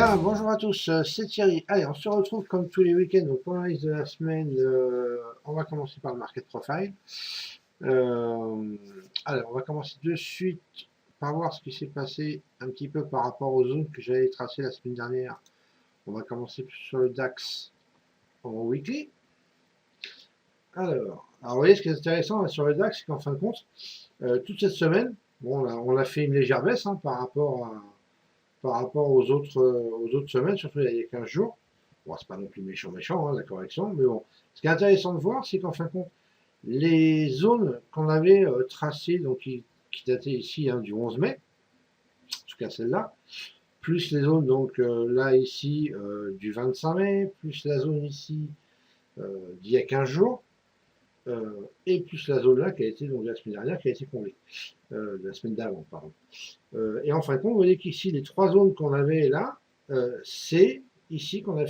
Bien, bonjour à tous, c'est Thierry. Allez, on se retrouve comme tous les week-ends au point de la semaine. On va commencer par le market profile. Alors, on va commencer de suite par voir ce qui s'est passé un petit peu par rapport aux zones que j'avais tracées la semaine dernière. On va commencer sur le DAX en weekly. Alors, vous voyez ce qui est intéressant là, sur le DAX, c'est qu'en fin de compte, toute cette semaine, bon, on a fait une légère baisse par rapport aux autres semaines, surtout il y a 15 jours. Bon, c'est pas non plus méchant, hein, la correction, mais bon. Ce qui est intéressant de voir, c'est qu'en fin de compte, les zones qu'on avait tracées, donc qui dataient ici hein, du 11 mai, en tout cas celle-là, plus les zones donc là ici du 25 mai, plus la zone ici d'il y a 15 jours, et plus la zone là qui a été donc la semaine dernière qui a été comblée, la semaine d'avant, pardon. Et en fin de compte, vous voyez qu'ici, les trois zones qu'on avait là, c'est ici qu'on a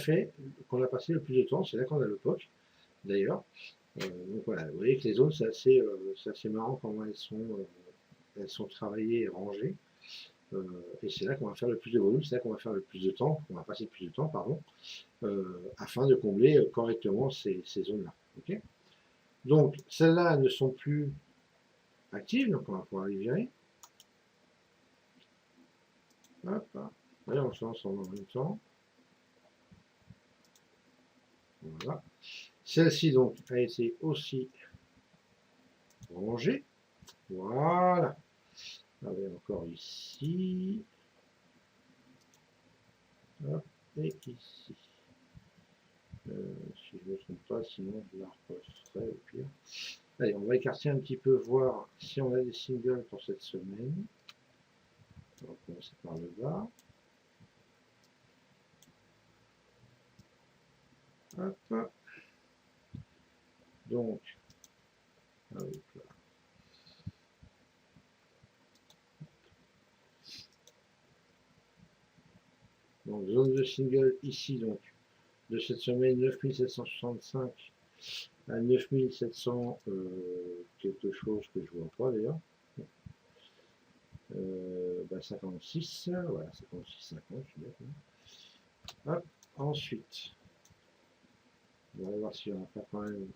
passé le plus de temps. C'est là qu'on a le POC, d'ailleurs. Donc voilà, vous voyez que les zones, c'est assez marrant comment elles sont travaillées et rangées. Et c'est là qu'on va faire le plus de volume, c'est là qu'on va faire le plus de temps, qu'on va passer le plus de temps, pardon, afin de combler correctement ces zones-là. Okay, donc, celles-là ne sont plus actives, donc on va pouvoir les virer. Hop, allez, on se lance en même temps. Voilà. Celle-ci donc a été aussi rangée. Voilà. Allez, encore ici. Hop, et ici. Si je ne me trompe pas, sinon je la reposterai au pire. Allez, on va écarter un petit peu, voir si on a des singles pour cette semaine. On va commencer par le bas. Hop. Donc, avec là. Donc, zone de single ici, donc, de cette semaine, 9765 à 9700 quelque chose que je vois pas d'ailleurs. 56, voilà, 56, 50, je suis d'accord. Hop, ensuite, on va voir s'il n'y en a pas quand même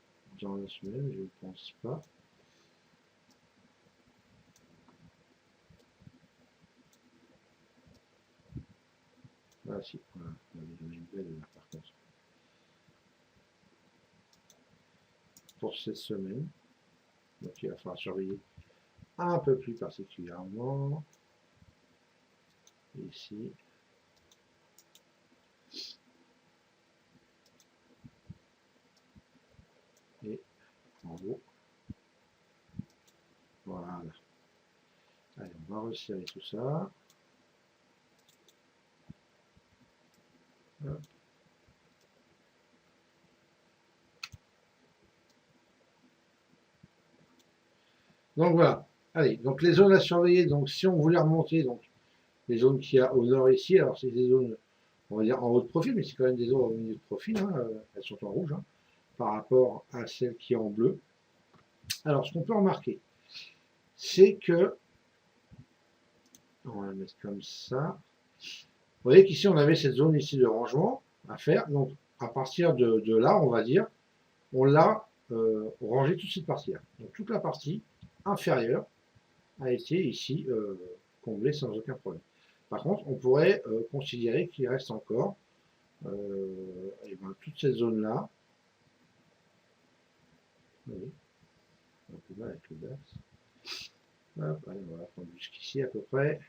dans la semaine, je ne pense pas. Ah si, voilà, il y en a une belle là par contre. Pour cette semaine, donc il va falloir surveiller un peu plus particulièrement. Ici. Et en haut. Voilà. Allez, on va resserrer tout ça. Hop. Donc voilà. Allez, donc les zones à surveiller, donc si on voulait remonter, donc les zones qu'il y a au nord ici, alors c'est des zones, on va dire en haut de profil, mais c'est quand même des zones au milieu de profil, hein, elles sont en rouge, hein, par rapport à celles qui sont en bleu. Alors ce qu'on peut remarquer, c'est que, on va la mettre comme ça, vous voyez qu'ici on avait cette zone ici de rangement à faire, donc à partir de là, on va dire, on l'a rangé toute cette partie-là. Donc toute la partie inférieure a été ici comblée sans aucun problème. Par contre, on pourrait considérer qu'il reste encore et ben, toute cette zone-là. Oui, un peu mal avec le DAX. Hop, allez, on va prendre jusqu'ici à peu près.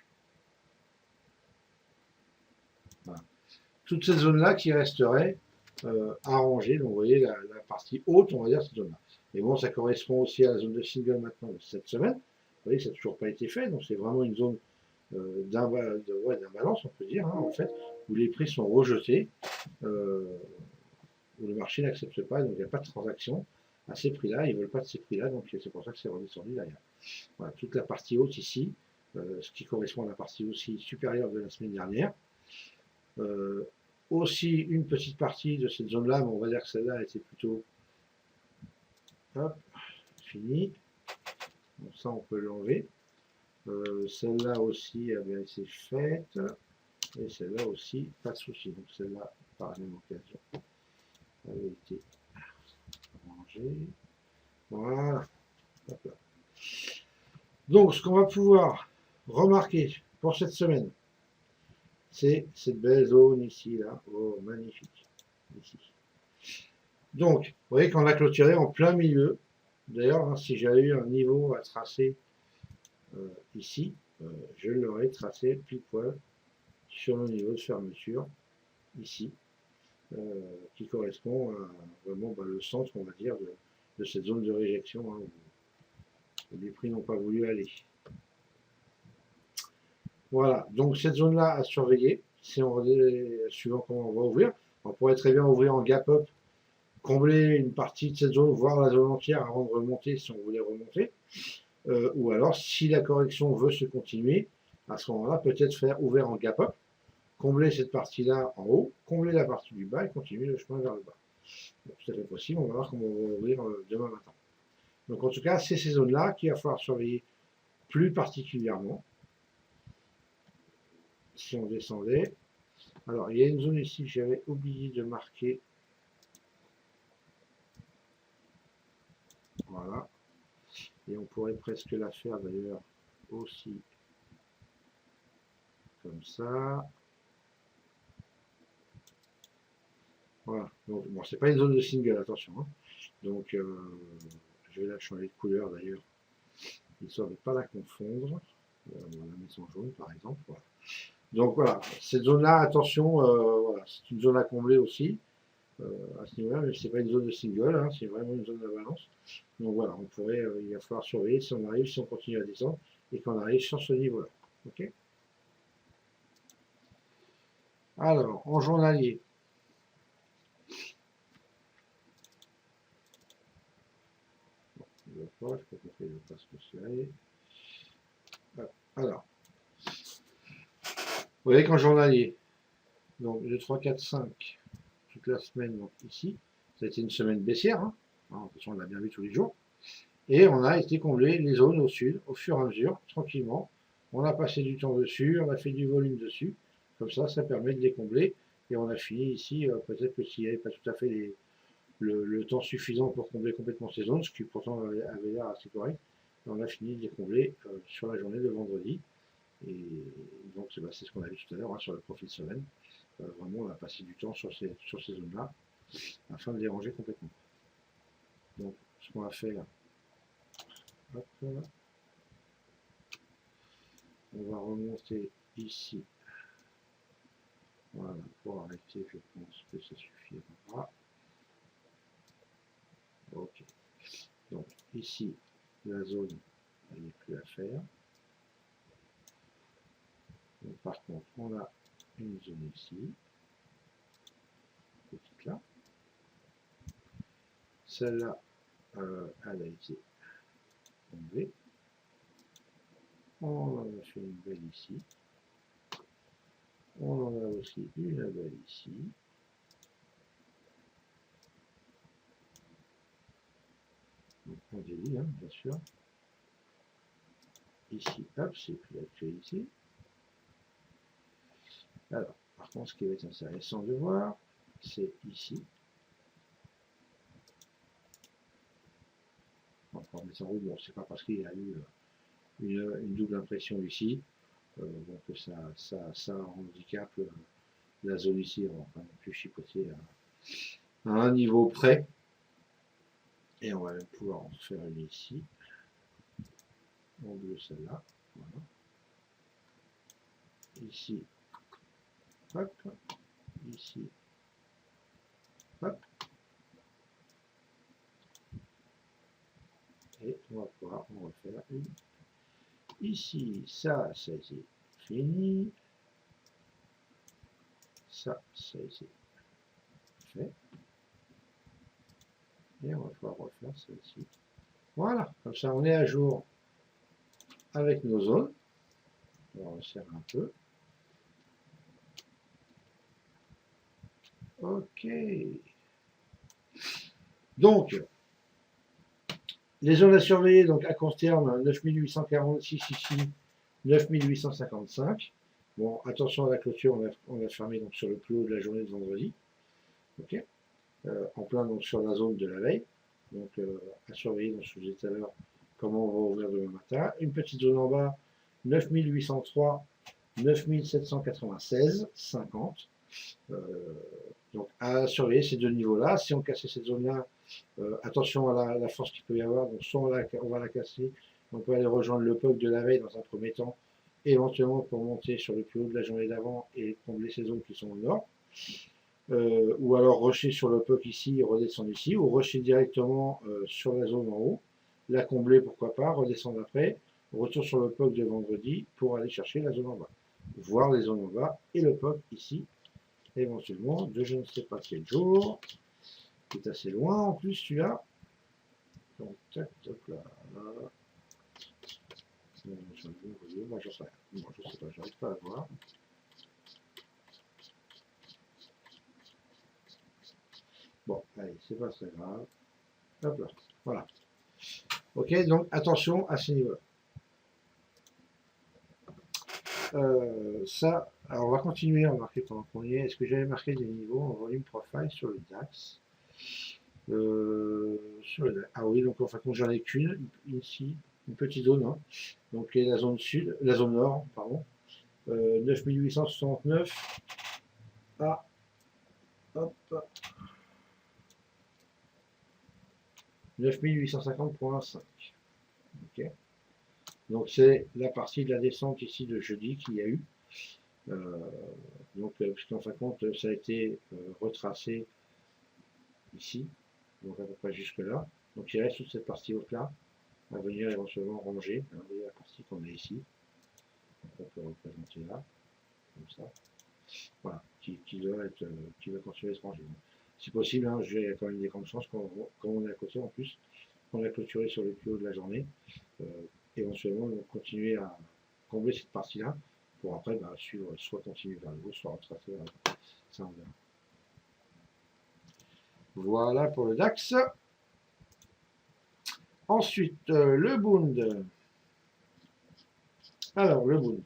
Voilà. Toute cette zone-là qui resterait à ranger. Donc vous voyez la partie haute, on va dire cette zone-là. Et bon, ça correspond aussi à la zone de single maintenant de cette semaine. Vous voyez, ça n'a toujours pas été fait, donc c'est vraiment une zone d'imbalance, on peut dire, hein, en fait, où les prix sont rejetés, où le marché n'accepte pas, donc il n'y a pas de transaction à ces prix-là, ils ne veulent pas de ces prix-là, donc c'est pour ça que c'est redescendu derrière. Voilà, toute la partie haute ici, ce qui correspond à la partie aussi supérieure de la semaine dernière. Aussi une petite partie de cette zone-là, mais on va dire que celle-là était plutôt hop, fini. Donc ça, on peut l'enlever. Celle-là aussi avait été faite. Et celle-là aussi, pas de souci. Donc celle-là, par la même occasion, avait été rangée. Voilà. Hop là. Donc ce qu'on va pouvoir remarquer pour cette semaine, c'est cette belle zone ici, là. Oh, magnifique. Ici. Donc, vous voyez qu'on a clôturé en plein milieu. D'ailleurs, hein, si j'avais eu un niveau à tracer ici, je l'aurais tracé pile poil sur le niveau de fermeture, ici, qui correspond à vraiment le centre, on va dire, de cette zone de réjection hein, où les prix n'ont pas voulu aller. Voilà, donc cette zone-là à surveiller, si on, suivant comment on va ouvrir. On pourrait très bien ouvrir en gap up, combler une partie de cette zone, voire la zone entière avant de remonter si on voulait remonter. Ou alors, si la correction veut se continuer, à ce moment-là, peut-être faire ouvrir en gap up, combler cette partie-là en haut, combler la partie du bas et continuer le chemin vers le bas. Donc, tout à fait possible, on va voir comment on va ouvrir demain matin. Donc en tout cas, c'est ces zones-là qu'il va falloir surveiller plus particulièrement. Si on descendait. Alors, il y a une zone ici que j'avais oublié de marquer. Voilà. Et on pourrait presque la faire d'ailleurs aussi comme ça. Voilà. Donc, bon, c'est pas une zone de single, attention. Hein. Donc, je vais la changer de couleur d'ailleurs, histoire de ne pas la confondre. On va la mettre en jaune par exemple. Voilà. Donc voilà, cette zone-là, attention, voilà, c'est une zone à combler aussi. À ce niveau-là, mais ce n'est pas une zone de single, hein, c'est vraiment une zone de balance. Donc voilà, on pourrait, il va falloir surveiller si on arrive, si on continue à descendre et qu'on arrive sur ce niveau-là. Ok. Alors, en journalier. Bon, je peux compter le pas se serrer. Alors, vous voyez qu'en journalier, donc 2, 3, 4, 5, toute la semaine, donc ici, ça a été une semaine baissière, hein. De toute façon, on l'a bien vu tous les jours. Et on a été combler les zones au sud, au fur et à mesure, tranquillement. On a passé du temps dessus, on a fait du volume dessus. Comme ça permet de les combler. Et on a fini ici, peut-être que s'il n'y avait pas tout à fait le temps suffisant pour combler complètement ces zones, ce qui pourtant avait l'air assez correct, on a fini de les combler sur la journée de vendredi. Et donc c'est ce qu'on a vu tout à l'heure hein, sur le profil semaine. Vraiment, on a passé du temps sur ces zones-là afin de les ranger complètement. Donc, ce qu'on va faire, hop, on va remonter ici. Voilà, pour arrêter, je pense que ça suffira. Ok. Donc, ici, la zone, elle n'est plus à faire. Donc, par contre, on a une zone ici. Petite là. Celle-là, elle a été enlevée. On en a fait une belle ici. On en a aussi une belle ici. Donc, on délie, hein, bien sûr. Ici, hop, c'est plus l'actualité. Alors, par contre, ce qui va être intéressant de voir, c'est ici. On va mettre en route, bon, c'est pas parce qu'il y a eu une double impression ici, donc ça handicape la zone ici, on va pas non plus chipoter à un niveau près. Et on va même pouvoir en faire une ici. En bleu celle-là. Voilà. Ici. Hop. Ici. Hop. Et on va pouvoir en refaire une. Ici, ça a été fini. Ça a été fait. Et on va pouvoir refaire celle-ci. Voilà, comme ça on est à jour avec nos zones. On va resserrer un peu. Ok. Donc, les zones à surveiller, donc à court terme, 9846 ici, 9855. Bon, attention à la clôture, on a fermé donc sur le plus haut de la journée de vendredi. Ok, en plein donc sur la zone de la veille. Donc à surveiller, donc je vous disais tout à l'heure comment on va ouvrir demain matin. Une petite zone en bas, 9803, 9796, 50. Donc à surveiller ces deux niveaux-là. Si on cassait cette zone-là, attention à la force qu'il peut y avoir. Donc soit on va la casser, on peut aller rejoindre le POC de la veille dans un premier temps, éventuellement pour monter sur le plus haut de la journée d'avant et combler ces zones qui sont au nord. Ou alors rusher sur le POC ici et redescendre ici, ou rusher directement sur la zone en haut, la combler pourquoi pas, redescendre après, retour sur le POC de vendredi pour aller chercher la zone en bas, voir les zones en bas et le POC ici, éventuellement de je ne sais pas quel jour, qui est assez loin en plus celui-là. Donc tac, tac, là, là. Moi je sais rien. Moi je sais pas, j'arrive pas à voir. Bon, allez, c'est pas très grave. Hop là, voilà. Ok, donc attention à ces niveaux-là. Ça, alors on va continuer à marquer pendant qu'on y est. Est-ce que j'avais marqué des niveaux en volume profile sur le DAX Ah oui, donc en fin de compte, j'en ai qu'une, ici, une petite zone, hein. Donc la zone sud, la zone nord, pardon, 9869 à hop, 9850,5. Ok. Donc c'est la partie de la descente ici de jeudi qu'il y a eu. Euh, puisqu'en fin de compte, ça a été retracé ici, donc à peu près jusque là. Donc il reste toute cette partie haute là à venir éventuellement ranger. Vous voyez la partie qu'on a ici. Donc, on peut représenter là, comme ça. Voilà, qui va continuer à se ranger. C'est possible, hein, il y a quand même des grandes chances, comme on est à côté en plus, qu'on a clôturé sur le plus haut de la journée. Éventuellement, on va continuer à combler cette partie-là pour après suivre, soit continuer vers le haut, soit retracer vers le bas. Ça, on verra. Voilà pour le DAX. Ensuite, le Bund. Alors, le Bund.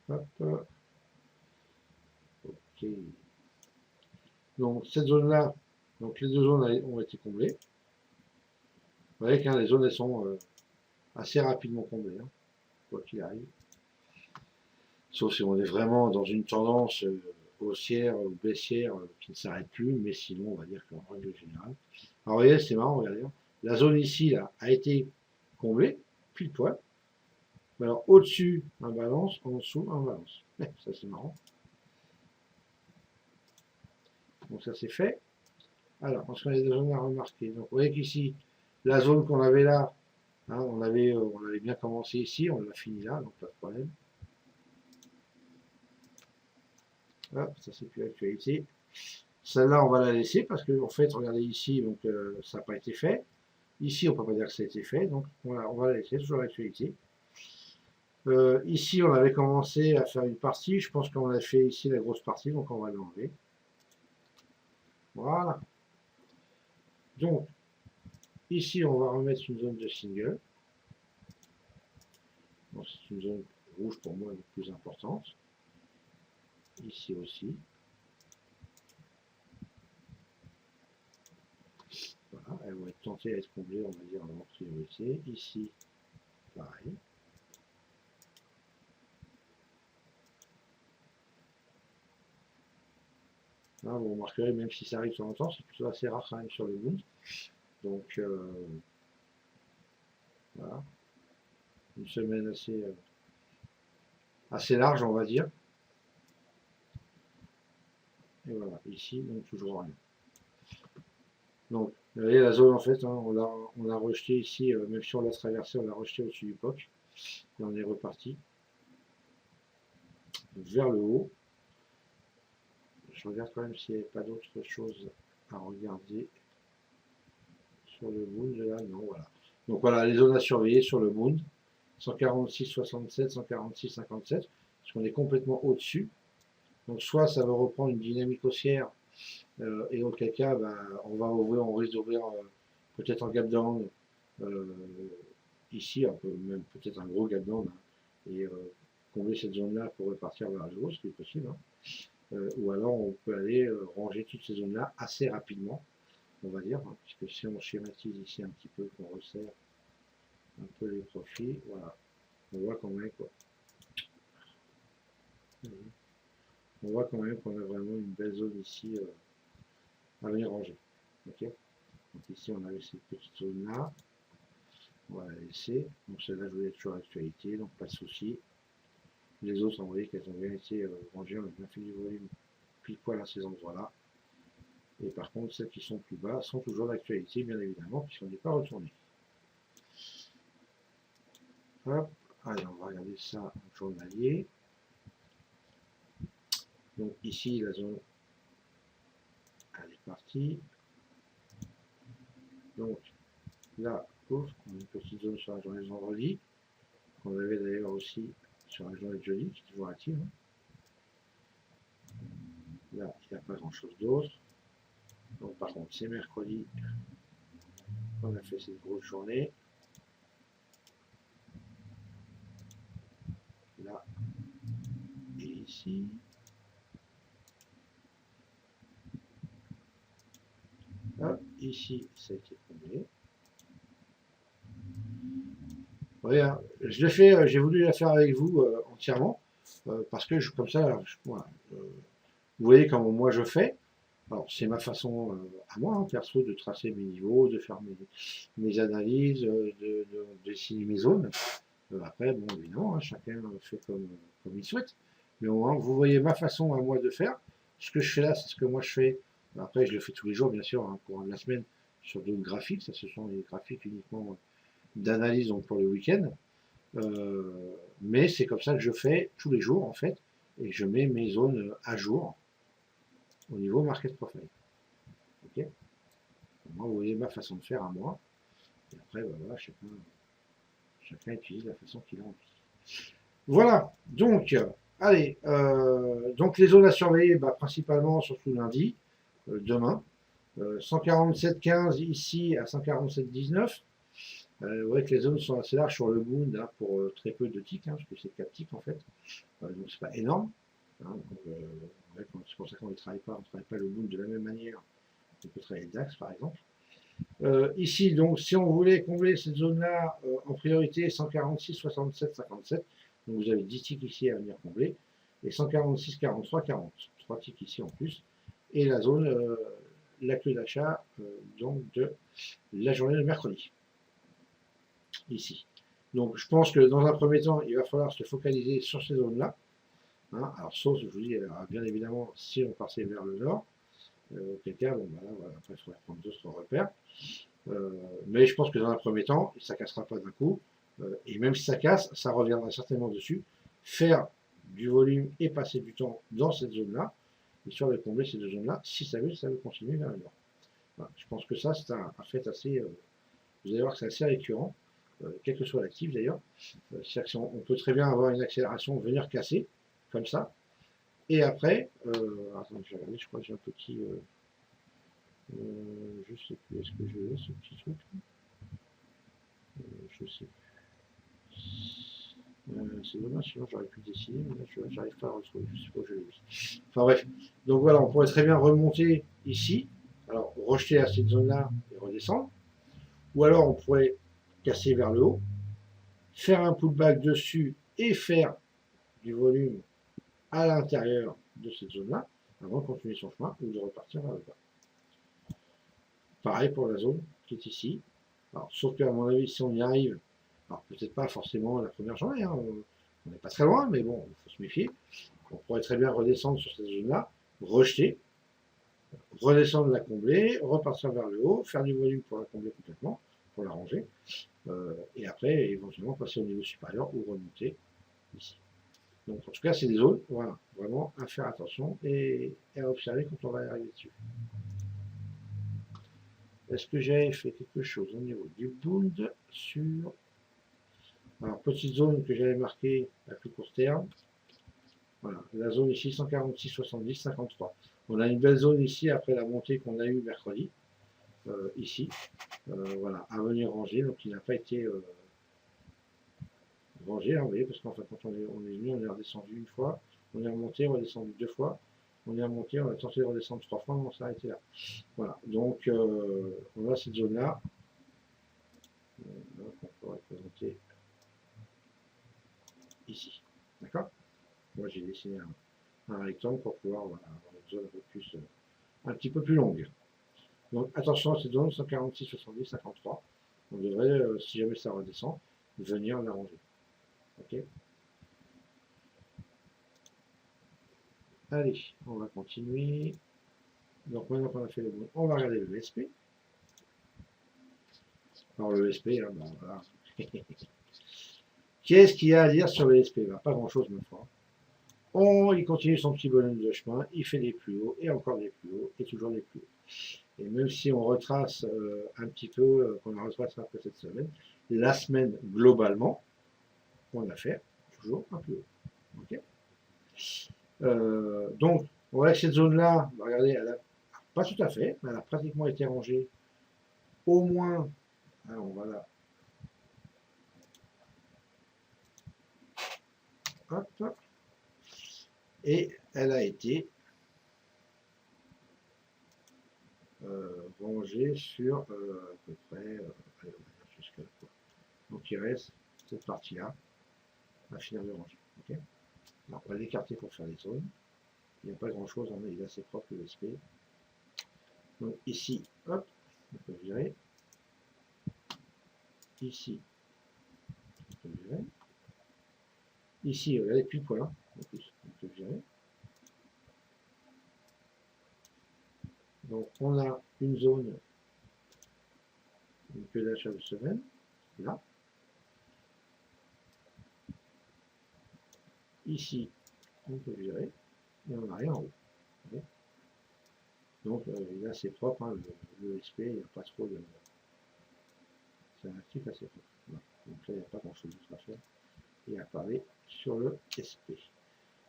Hop. Ok. Donc, cette zone-là, donc les deux zones ont été comblées. Vous voyez que les zones, elles sont assez rapidement comblées, hein, quoi qu'il arrive. Sauf si on est vraiment dans une tendance haussière ou baissière qui ne s'arrête plus, mais sinon, on va dire qu'en règle générale. Alors, vous voyez, c'est marrant, regardez. La zone ici, là, a été comblée, pile poil. Alors, au-dessus, un balance, en dessous, un balance. Ça, c'est marrant. Donc, ça, c'est fait. Alors, parce qu'on a des zones à remarquer. Donc, vous voyez qu'ici, la zone qu'on avait là, hein, on avait bien commencé ici, on l'a fini là, donc pas de problème. Hop, ça, c'est plus l'actualité. Celle-là, on va la laisser parce que, en fait, regardez ici, donc ça n'a pas été fait. Ici, on ne peut pas dire que ça a été fait, donc voilà, on va la laisser, toujours l'actualité. Ici, on avait commencé à faire une partie. Je pense qu'on a fait ici la grosse partie, donc on va l'enlever. Voilà. Donc, ici, on va remettre une zone de single. C'est une zone rouge pour moi la plus importante. Ici aussi. Voilà, elles vont être tentées à être comblées, on va dire, en priorité. Ici, pareil. Là, vous remarquerez, même si ça arrive sur longtemps, c'est plutôt assez rare quand même sur le Bund. Donc, voilà. Une semaine assez large, on va dire. Et voilà, ici, donc toujours rien. Donc, vous voyez, la zone, en fait, hein, on l'a rejeté ici, même si on l'a traversé, on l'a rejeté au-dessus du POC. Et on est reparti vers le haut. Je regarde quand même s'il n'y avait pas d'autres choses à regarder sur le Bund. Là, non, voilà. Donc voilà, les zones à surveiller sur le Bund. 146,67, 146,57, parce qu'on est complètement au-dessus. Donc soit ça va reprendre une dynamique haussière, et auquel cas, on risque d'ouvrir peut-être en gap down ici, même peut-être un gros gap down, hein, et combler cette zone-là pour repartir vers le haut, ce qui est possible. Hein. Ou alors on peut aller ranger toutes ces zones-là assez rapidement, on va dire, hein, puisque si on schématise ici un petit peu, qu'on resserre un peu les profils, voilà, on voit quand même quoi. On voit quand même qu'on a vraiment une belle zone ici à venir ranger. Ok. Donc ici on avait cette petite zone là, on va la laisser. Donc celle-là je voulais être toujours actualité, donc pas de souci. Les autres, vous voyez qu'elles ont bien été rangées, on a bien fait du volume pile poil à ces endroits-là. Et par contre, celles qui sont plus bas sont toujours d'actualité, bien évidemment, puisqu'on n'est pas retourné. Hop, allez, on va regarder ça en journalier. Donc ici, la zone, elle est partie. Donc là, ouf, on a une petite zone sur la journée de vendredi, qu'on avait d'ailleurs aussi sur la journée de jeudi, qui est toujours active. Là, il n'y a pas grand-chose d'autre. Donc par contre, c'est mercredi qu'on a fait cette grosse journée. Là et ici. Hop, ici, ça a été comblé. Voilà, je l'ai fait, j'ai voulu la faire avec vous entièrement, parce que comme ça, voilà, vous voyez comment moi je fais. Alors c'est ma façon à moi, hein, perso, de tracer mes niveaux, de faire mes analyses, de dessiner mes zones. Après, bon, évidemment, hein, chacun fait comme il souhaite. Mais au moins, vous voyez ma façon à moi de faire. Ce que je fais là, c'est ce que moi je fais. Après, je le fais tous les jours, bien sûr, hein, courant de la semaine, sur d'autres graphiques. Ça, ce sont les graphiques uniquement d'analyse pour le week-end. Mais c'est comme ça que je fais tous les jours, en fait. Et je mets mes zones à jour au niveau market profile. Ok. Moi, vous voyez ma façon de faire à moi. Et après, ben voilà, chacun utilise la façon qu'il a envie. Voilà, donc, allez, donc les zones à surveiller, bah, principalement, surtout lundi, demain. 147,15 ici à 147,19. Vous voyez que les zones sont assez larges sur le Bund hein, pour très peu de ticks, hein, parce que c'est 4 ticks en fait. Donc c'est pas énorme. Hein, c'est pour ça qu'on ne travaille pas le Bund de la même manière. On peut travailler le DAX par exemple. Ici, donc, si on voulait combler cette zone-là, en priorité 146, 67, 57. Donc vous avez 10 ticks ici à venir combler. Et 146, 43, 40. 3 ticks ici en plus. Et la zone, la clé d'achat donc de la journée de mercredi. Ici. Donc je pense que dans un premier temps, il va falloir se focaliser sur ces zones-là. Hein, alors sauf, je vous dis, bien évidemment, si on passait vers le nord, quelqu'un, bon, bah là, voilà, après il faudrait prendre d'autres repères. Mais je pense que dans un premier temps, ça ne cassera pas d'un coup. Et même si ça casse, ça reviendra certainement dessus. Faire du volume et passer du temps dans cette zone-là, histoire de combler ces deux zones-là, si ça veut continuer vers le nord. Voilà, je pense que ça, c'est un fait assez. Vous allez voir que c'est assez récurrent, quel que soit l'actif d'ailleurs. On peut très bien avoir une accélération, venir casser, comme ça. Et après, attendez, je vais regarder, je crois que j'ai un petit. Je sais plus, est-ce que je l'ai ce petit truc je sais plus. C'est dommage, sinon j'aurais pu dessiner, mais là j'arrive pas à retrouver, je sais pas où je l'ai mis. Enfin bref, donc voilà, on pourrait très bien remonter ici, alors rejeter à cette zone-là et redescendre, ou alors on pourrait casser vers le haut, faire un pullback dessus et faire du volume à l'intérieur de cette zone-là, avant de continuer son chemin ou de repartir vers le bas. Pareil pour la zone qui est ici. Alors, sauf qu'à mon avis, si on y arrive, alors peut-être pas forcément la première journée, hein, on n'est pas très loin, mais bon, il faut se méfier. On pourrait très bien redescendre sur cette zone-là, rejeter, redescendre, la combler, repartir vers le haut, faire du volume pour la combler complètement, pour la ranger, et après éventuellement passer au niveau supérieur ou remonter ici. Donc en tout cas, c'est des zones, voilà, vraiment à faire attention et à observer quand on va arriver dessus. Est-ce que j'avais fait quelque chose au niveau du Bund sur... Alors, petite zone que j'avais marquée à plus court terme. Voilà, la zone ici, 146, 70, 53. On a une belle zone ici après la montée qu'on a eue mercredi. Ici. Voilà, à venir ranger, donc il n'a pas été... rangé, hein, vous voyez, parce qu'en fait, quand on est venu, on est redescendu une fois, on est remonté, redescendu deux fois, on est remonté, on a tenté de redescendre trois fois, mais on s'est arrêté là. Voilà, donc on a cette zone-là, qu'on peut représenter ici. D'accord? Moi, j'ai dessiné un rectangle pour pouvoir avoir une zone un petit peu plus longue. Donc attention à cette zone 146, 70, 53. On devrait, si jamais ça redescend, venir l'arranger. Ok. Allez, on va continuer. Donc maintenant qu'on a fait le bon, on va regarder le SP. Alors le SP, hein, ben, voilà. Qu'est-ce qu'il y a à dire sur le SP? Ben, pas grand chose, ma foi. Il continue son petit bonhomme de chemin, il fait des plus hauts, et encore des plus hauts, et toujours des plus hauts. Et même si on retrace un petit peu, qu'on a retracé après cette semaine, la semaine globalement, on a fait toujours un plus haut. Okay, donc, on voit que cette zone-là, regardez, elle a pas tout à fait, mais elle a pratiquement été rangée au moins, alors on va là, hop, et elle a été rangée sur à peu près, allez, jusqu'à là. Donc il reste cette partie-là à finir de ranger. Okay, alors, on va l'écarter pour faire les zones. Il n'y a pas grand-chose, hein, il est assez propre le SP. Donc ici, hop, on peut virer. Ici, on peut virer. Ici, regardez, plus poil, hein, en plus, on peut virer. Donc on a une zone, une queue d'achat de semaine, là. Ici, on peut virer, et on n'a rien en haut. Okay, donc il est assez propre, hein, le SP, il n'y a pas trop de... C'est un actif assez propre. Voilà. Donc là, il n'y a pas grand-chose d'autre à faire et à parler sur le SP.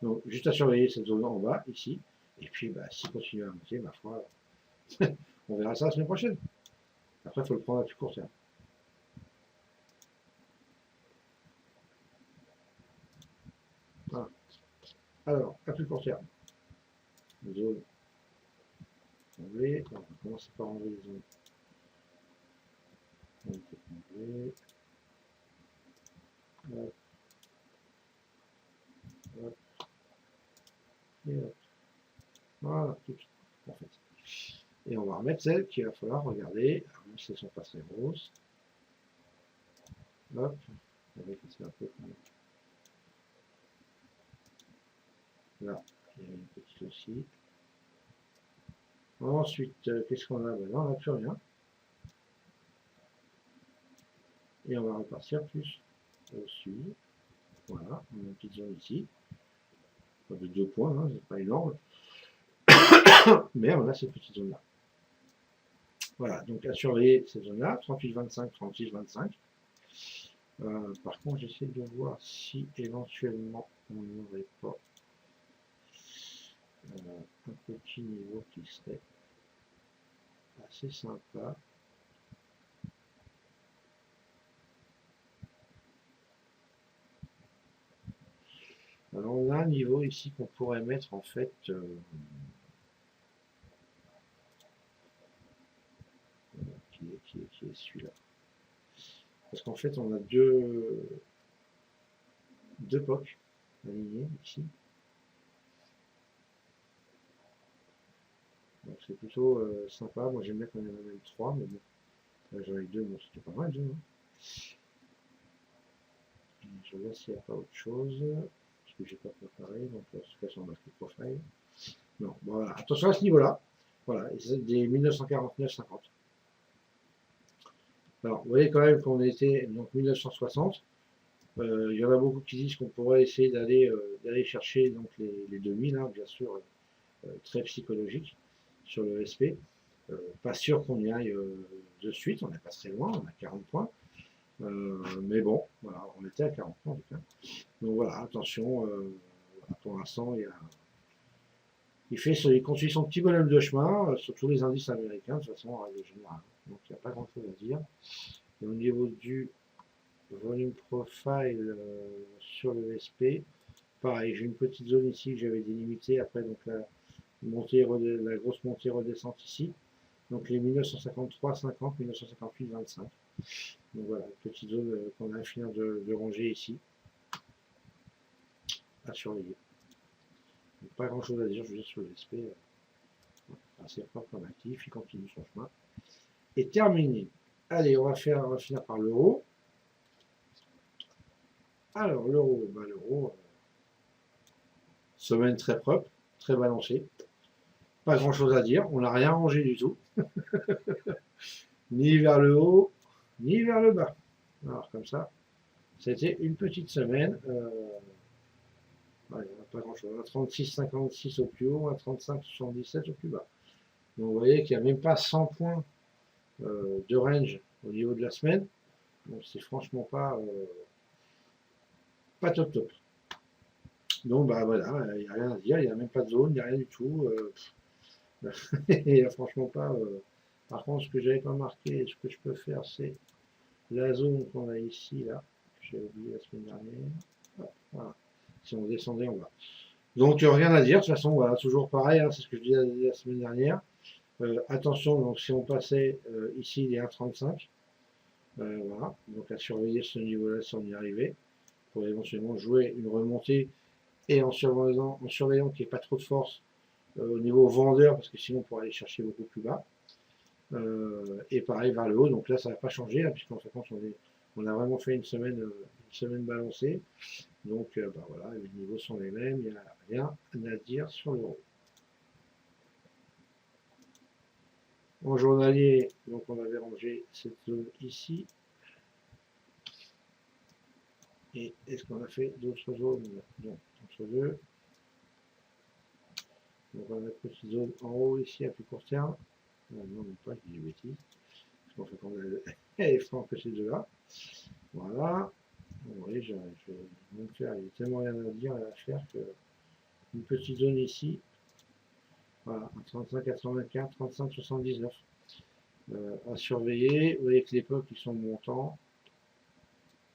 Donc juste à surveiller cette zone en bas, ici, et puis bah, s'il continue à monter, ma foi, on verra ça la semaine prochaine. Après, il faut le prendre à plus court terme. Voilà. Alors, à plus court terme, zone comblée. On va commencer par enlever les zones. On peut combler. Hop. Hop. Et hop. Voilà, tout en fait. Et on va remettre celles qu'il va falloir regarder, même si elles ne sont pas très grosses. Hop. Avec un peu quand même. Là, il y a une petite aussi. Ensuite, qu'est-ce qu'on a? Ben là, on n'a plus rien. Et on va repartir plus au sud. Voilà, on a une petite zone ici. De 2 points, hein, c'est pas énorme. Mais on a cette petite zone-là. Voilà, donc à surveiller cette zone-là, 38-25, 36-25. Par contre, j'essaie de voir si éventuellement on n'aurait pas un petit niveau qui serait assez sympa. Alors on a un niveau ici qu'on pourrait mettre en fait qui est celui-là. Parce qu'en fait on a deux POC alignés ici. Donc c'est plutôt sympa. Moi j'aime bien qu'on en ait même 3, mais bon. Là j'en ai 2, bon c'était pas mal 2. Hein. Je regarde s'il n'y a pas autre chose. Parce que j'ai pas préparé, donc en tout cas sur marqué profile. Non, bon, voilà. Attention à ce niveau-là. Voilà, c'est des 1949-50. Alors, vous voyez quand même qu'on était donc 1960. Il y en a beaucoup qui disent qu'on pourrait essayer d'aller chercher donc les 2000, hein, bien sûr, très psychologique sur le SP. Pas sûr qu'on y aille de suite, on n'est pas très loin, on a 40 points. Mais bon, voilà, on était à 40 points en tout cas. Donc voilà, attention, pour l'instant, il continue son petit bonhomme de chemin sur tous les indices américains, de toute façon, en règle générale. Donc il n'y a pas grand chose à dire. Et au niveau du volume profile sur le SP. Pareil, j'ai une petite zone ici que j'avais délimitée. Après, donc la grosse montée redescente ici. Donc les 1953, 50, 1958, 25. Donc voilà, une petite zone qu'on a à finir de ranger ici. À surveiller. Donc, pas grand chose à dire, je veux dire sur le SP. Assez propre comme actif, il continue son chemin. Et terminé. Allez, on va finir par l'euro. Alors, l'euro, semaine très propre, très balancée. Pas grand chose à dire, on n'a rien rangé du tout. Ni vers le haut, ni vers le bas. Alors, comme ça, c'était une petite semaine. Ouais, pas grand chose. On a 36,56 au plus haut, on a 35,77 au plus bas. Donc, vous voyez qu'il n'y a même pas 100 points de range au niveau de la semaine. Donc, c'est franchement pas top top. Donc bah voilà, il n'y a rien à dire, il n'y a même pas de zone, il n'y a rien du tout. Il n'y a franchement pas. Par contre, ce que j'avais pas marqué, ce que je peux faire, c'est la zone qu'on a ici, là, que j'ai oublié la semaine dernière. Hop, voilà. Si on descendait en bas. Donc rien à dire, de toute façon, voilà, toujours pareil, hein, c'est ce que je disais la semaine dernière. Attention, donc si on passait ici les 1,35, voilà, donc à surveiller ce niveau-là si on y arrivait, pour éventuellement jouer une remontée et en surveillant qu'il n'y ait pas trop de force au niveau vendeur, parce que sinon on pourrait aller chercher beaucoup plus bas. Et pareil vers le haut, donc là ça va pas changer, hein, puisqu'en fait on a vraiment fait une semaine balancée. Donc bah voilà, les niveaux sont les mêmes, il n'y a rien à dire sur l'euro. En journalier, donc on avait rangé cette zone ici. Et est-ce qu'on a fait d'autres zones? Non, entre deux. Donc on a une petite zone en haut ici à plus court terme. Non, non pas, je dis des bêtises. Parce qu'en fait, on a les francs que ces deux-là. Voilà. Vous voyez, donc là, il y a tellement rien à dire et à faire que une petite zone ici. Voilà, 35,84, 35,79 à surveiller. Vous voyez que les peuples ils sont montants.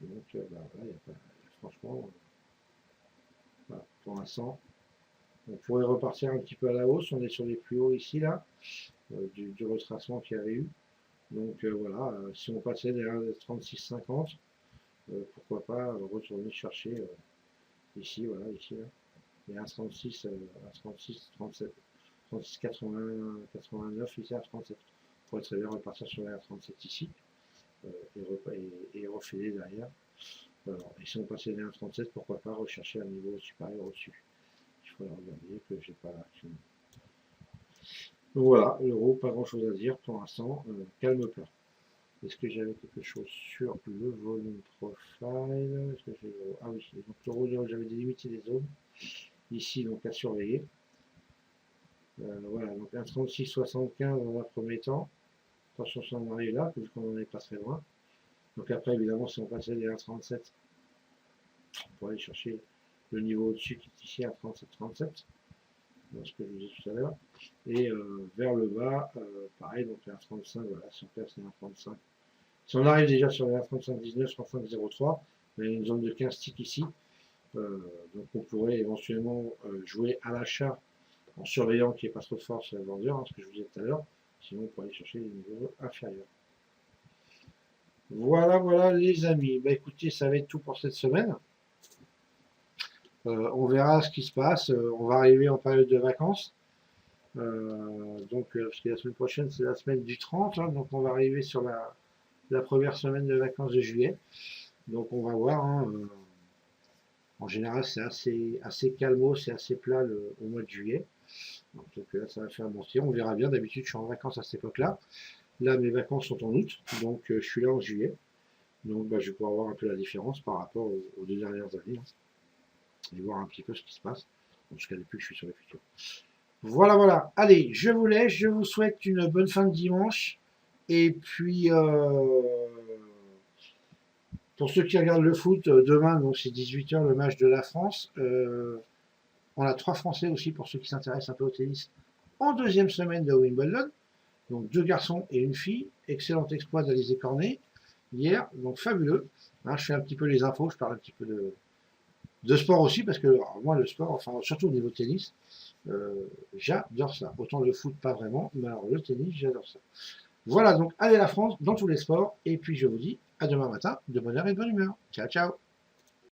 Donc bah, voilà, il y a pas, franchement, voilà, pour l'instant, on pourrait repartir un petit peu à la hausse. On est sur les plus hauts ici, là, du retracement qu'il y avait eu. Donc voilà, si on passait derrière les 36,50, pourquoi pas retourner chercher ici, voilà, ici, là. Il y a un 36, 37, 36, 80, 89, ici à 37. On pourrait très bien repartir sur la 37 ici et refiler derrière. Alors, et si on passait derrière 37, pourquoi pas rechercher un niveau supérieur au-dessus. Il faudra regarder que j'ai pas l'action. Donc voilà, l'euro, pas grand chose à dire pour l'instant, calme plat. Est-ce que j'avais quelque chose sur le volume profile? Ah oui, donc l'euro, j'avais délimité les zones. Ici, donc à surveiller. Voilà, donc un 36,75 dans un premier temps. Attention si on arrive là, vu qu'on n'en est pas très loin. Donc après, évidemment, si on passait les 1,37, on pourrait aller chercher le niveau au-dessus qui est ici à 37,37. Ce que je vous disais tout à l'heure. Et vers le bas, pareil, donc les 1,35, voilà, si on passe les 1,35. Si on arrive déjà sur les 1,35,19, 1,35,03, on a une zone de 15 ticks ici. Donc on pourrait éventuellement jouer à l'achat en surveillant qu'il n'y ait pas trop de force à la vendeur, hein, ce que je vous disais tout à l'heure. Sinon, on pourrait aller chercher les niveaux inférieurs. Voilà, voilà les amis. Bah, écoutez, ça va être tout pour cette semaine. On verra ce qui se passe. On va arriver en période de vacances. Donc, parce que la semaine prochaine, c'est la semaine du 30. Hein, donc, on va arriver sur la première semaine de vacances de juillet. Donc, on va voir. Hein, en général, c'est assez calmo, c'est assez plat au mois de juillet. Donc là, ça va faire mentir. On verra bien. D'habitude, je suis en vacances à cette époque-là. Là, mes vacances sont en août. Donc, je suis là en juillet. Donc, bah, je vais pouvoir voir un peu la différence par rapport aux 2 dernières années. Hein, et voir un petit peu ce qui se passe. En tout cas, depuis que je suis sur les futurs. Voilà, voilà. Allez, je vous laisse. Je vous souhaite une bonne fin de dimanche. Et puis, pour ceux qui regardent le foot, demain, donc c'est 18h, le match de la France. On a 3 Français aussi, pour ceux qui s'intéressent un peu au tennis, en deuxième semaine de Wimbledon. Donc 2 garçons et une fille. Excellent exploit d'Alizé Cornet. hier, donc fabuleux. Hein, je fais un petit peu les infos, je parle un petit peu de sport aussi, parce que alors, moi le sport, enfin surtout au niveau tennis, j'adore ça. Autant le foot pas vraiment, mais alors le tennis, j'adore ça. Voilà, donc allez la France dans tous les sports, et puis je vous dis à demain matin, de bonne heure et de bonne humeur. Ciao, ciao.